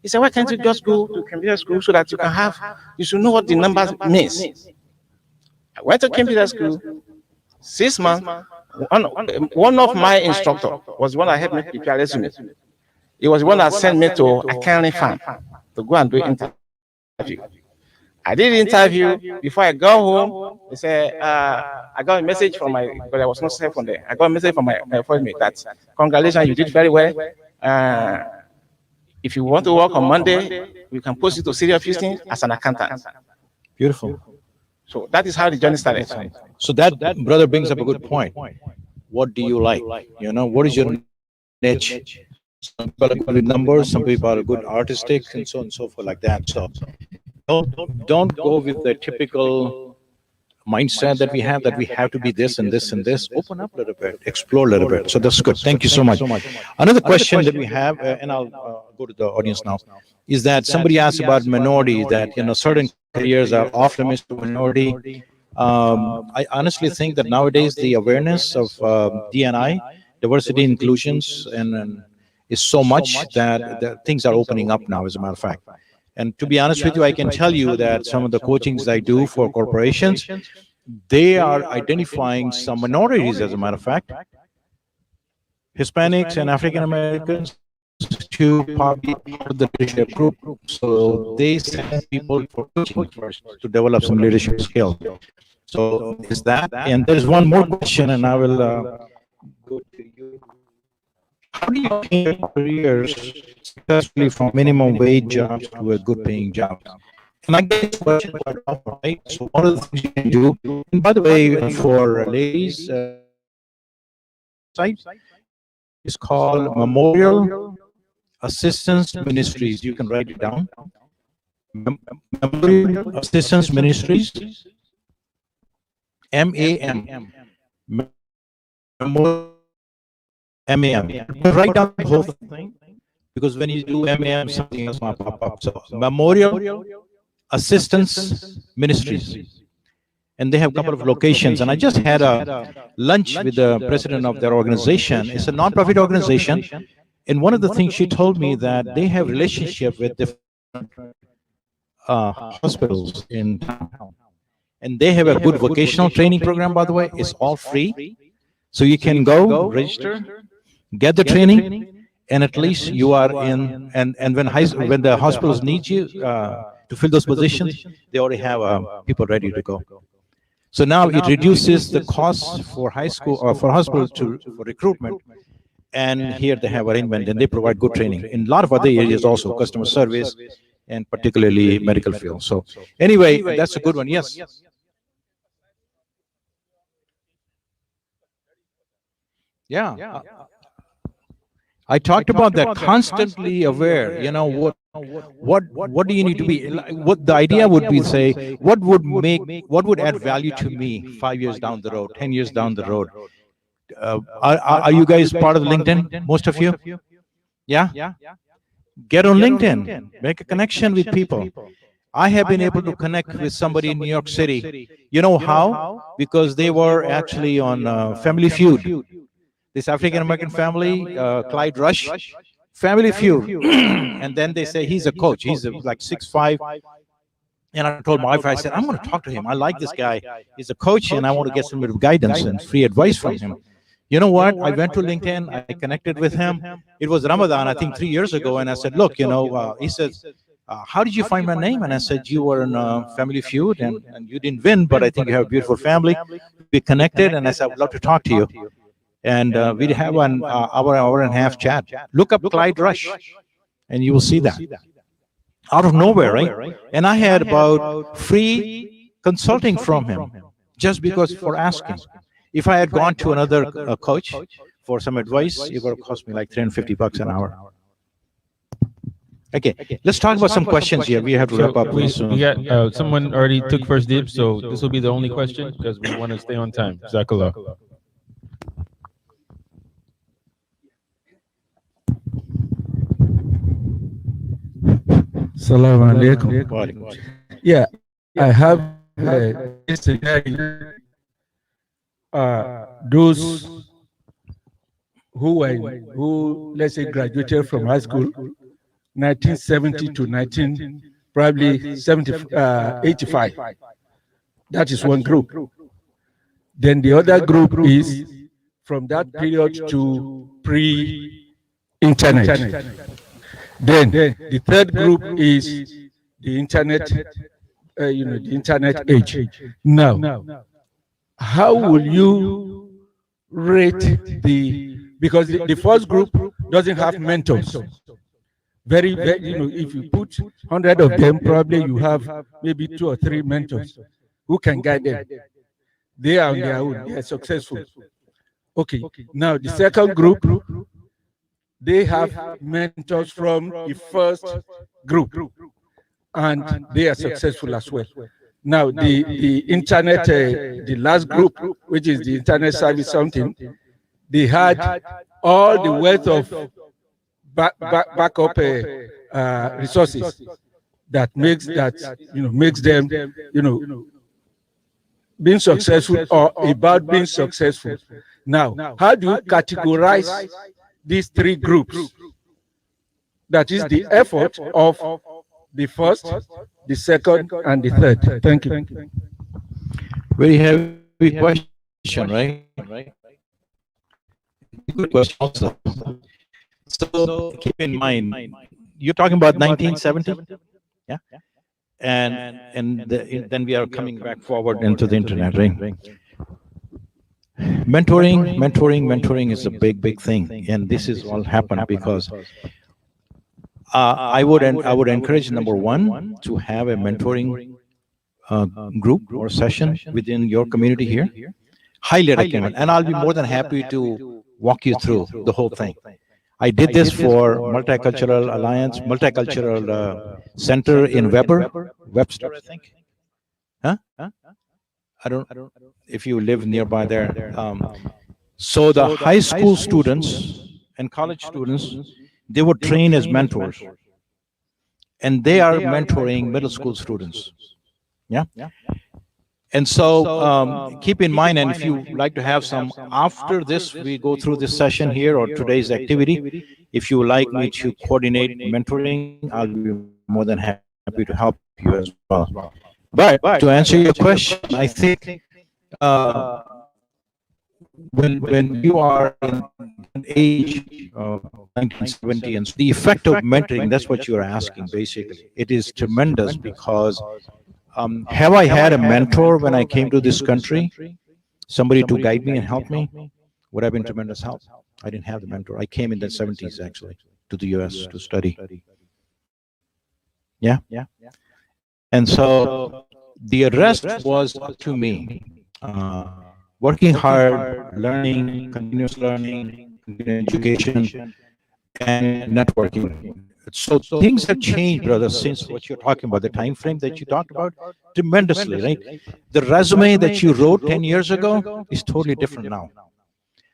He said, why can't you just go to computer school so that you should know what the numbers means. I went to computer school, 6 months. One of my instructor was the one that helped me prepare resume. He was the one that sent me to a accounting firm to go and do interview. I did the interview. Before I got home, they said, I got a message from because there was no cell phone there. I got a message from my voicemail that, congratulations, you did very well. If you want to work on Monday, we can post you to Syria Houston as an accountant. Beautiful. So that is how the journey started. So that brother brings up a good point. What do you like? You know, what is your niche? Some people are good with numbers, some people are good artistic, and so on and so forth like that. So don't go with the typical mindset that we have to be this and this and this. Open up a little bit, explore a little bit. So that's good. Thank you so much. Another question that we have, and I'll go to the audience now, is that somebody asked about minority, that, you know, certain careers are off limits to minority. I honestly think that nowadays the awareness of D&I, diversity inclusions, and is so much that things are opening up now, as a matter of fact. And to be honest with you, I can tell you that some of the coachings I do for corporations, they are identifying some minorities, as a matter of fact, Hispanics and African Americans, to be part of the leadership group. So they send people for coaching first to develop some leadership skills. So is that, and there's one more question, and I will go to you. How do you change careers successfully from minimum wage jobs to a good paying job? And I get this question quite often, right? So one of the things you can do, and by the way, for ladies, site is called Memorial Assistance Ministries. You can write it down. Memorial Assistance Ministries, MAM. MAM. Write down the whole thing, because when you do MAM, something else might pop up. So Memorial Assistance Ministries, and they have a couple of locations. And I just had a lunch with the president of their organization. It's a non-profit organization, and one of the things she told me that they have relationship with different hospitals in town, and they have a good vocational training program. By the way, it's all free, so you can go register, get the training, and at least you are in. And when the hospitals need you to fill those positions, they already have people ready to go. So now it reduces the cost for high school or for hospitals for recruitment. And here they have arrangement, and they provide good training in a lot of other areas also, customer service, and particularly medical field. So anyway, that's a good one. Yes. Yeah. I talked about that, constantly aware. You know, what do you need to be? What the idea would be, say, what would add value to me 5 years down the road, 10 years down the road? Are you guys part of LinkedIn? Most of you? Yeah. Get on LinkedIn. Make a connection with people. I have been able to connect with somebody in New York City. You know how? Because they were actually on Family Feud. This African-American family, Clyde Rush, Family Feud. And then they say he's a coach. He's like 6'5". And I told my wife, I said, I'm going to talk to him. I like this guy. He's a coach, and I want to get some bit of guidance and free advice from him. You know what? I went to LinkedIn. I connected with him. It was Ramadan, I think 3 years ago. And I said, look, you know, he says, how did you find my name? And I said, you were in Family Feud, and you didn't win, but I think you have a beautiful family. We connected, and I said, I would love to talk to you. And we'd have an hour and a half chat. Look up Clyde Rush, and you will see that. Out of nowhere, right? And I had about free consulting from him, just because for asking. If I had gone to another coach for some advice, it would have cost me like $350 an hour. Okay, let's talk about some questions here. We have to wrap up We soon. got someone already took first dibs, so this will be the only question because we want to stay on time. Jazakallah. Assalamu alaikum. Yeah, I have those who let's say graduated from high school 1970 to 85. That is one group. Then the other group is from that period to pre-internet. Then the third group is the internet, the internet age. Now, how will you rate because the first group doesn't have mentors. Very, if you put 100 of them, probably you have maybe 2 or 3 mentors who can guide them. They are on their own, they are successful. Okay, now the second group, they have mentors from the first group, and they are successful as well. Now, the internet, the last group, which is the internet service something, they had all the wealth of backup resources that makes them, being successful or about being successful. Now, how do you categorize these 3 groups? That is the effort of the first, the second, and the third. Thank you. Very heavy question, right? Good question also. So keep in mind, you're talking about 1970, yeah, and then we are coming back forward into the internet, right? Mentoring is a big thing, and this is all happened because I would encourage, number one, to have a mentoring group or session within your community here. Highly recommend, and I'll be more than happy to walk you through the whole thing. I did this for Multicultural Alliance, Multicultural Center in Webster, I think. Huh? I don't. If you live nearby there. So the high school students and college students, they were trained as mentors, and they are mentoring middle school students. Yeah. And so keep in mind, and if you like to have some after this, we go through this session here or today's activity. If you like me to coordinate mentoring, I'll be more than happy to help you as well. But to answer your question, I think when you are in an age of 1970, and the effect of mentoring, that's what you're asking basically. It is tremendous because have I had a mentor when I came to this country? Somebody to guide me and help me? Would have been tremendous help. I didn't have the mentor. I came in the 70s actually to the US to study. Yeah. And so the rest was up to me. Working hard, learning, continuous learning, continuous education, and networking. So things have changed, brother, since what you're talking about, the time frame that you talked about, tremendously, right? The resume that you wrote 10 years ago is totally different now.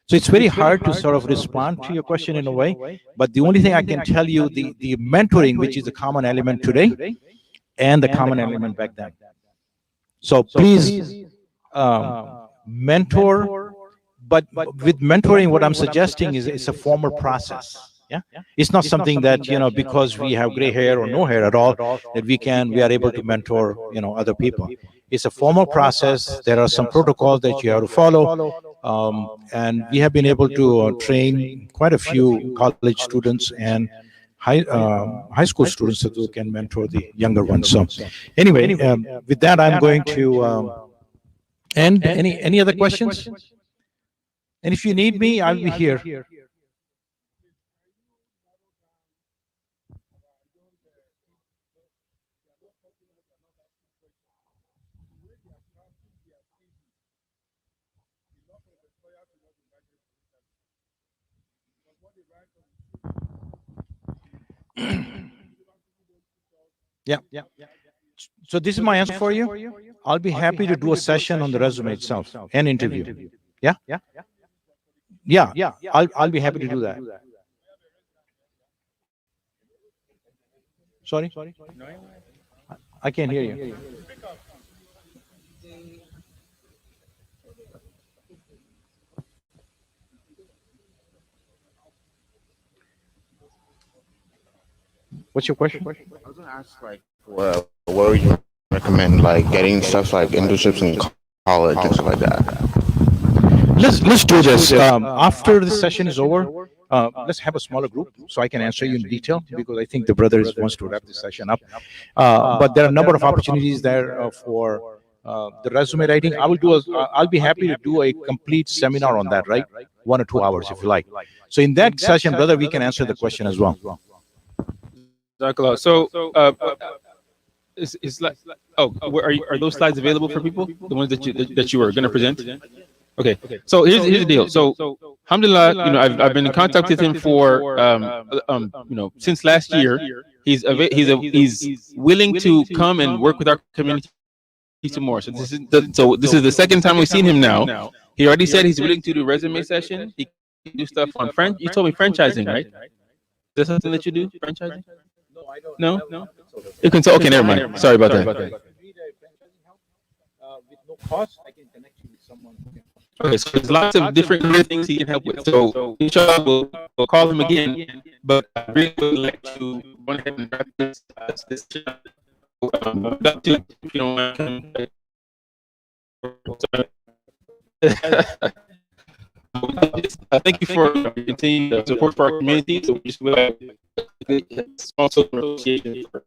So it's very hard to sort of respond to your question in a way, but the only thing I can tell you, the mentoring, which is the common element today, and the common element back then. So please mentor, but with mentoring, what I'm suggesting is it's a formal process. Yeah, it's not something that, because we have gray hair or no hair at all, that we are able to mentor, other people. It's a formal process. There are some protocols that you have to follow. And we have been able to train quite a few college students and high school students who can mentor the younger ones. So anyway, with that, I'm going to end. Any other questions? And if you need me, I'll be here. Yeah. So this is my answer for you. I'll be happy to do a session on the resume itself, an interview. Yeah. I'll be happy to do that. Sorry, I can't hear you. What's your question? I was gonna ask, like, where would you recommend, like, getting stuff like internships in college and stuff like that? Let's do this. After the session is over, let's have a smaller group so I can answer you in detail, because I think the brother wants to wrap this session up. But there are a number of opportunities there for the resume writing. I'll be happy to do a complete seminar on that, right? 1 or 2 hours if you like. So in that session, brother, we can answer the question as well. So, it's like, are those slides available for people? The ones that you were going to present? Okay. So here's the deal. So, alhamdulillah, I've been in contact with him for since last year. He's willing to come and work with our community some more. So this is the second time we've seen him now. He already said he's willing to do resume session. He can do stuff on You told me franchising, right? Is that something that you do? Franchising? No. You can. Okay, never mind. Sorry about that. With no cost, I can connect you with someone. Okay, so there's lots of different things he can help with. So inshallah, we'll call him again. But I really would like to go ahead and wrap this if you don't mind. Thank you for continuing support for our community. So we just will also appreciation for.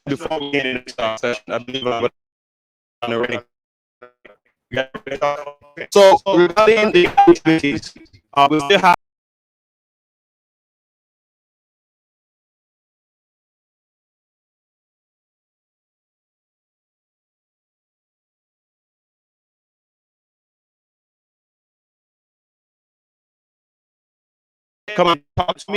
Before we get into the session, I believe I'm already. So regarding the activities, we still have come and talk to me.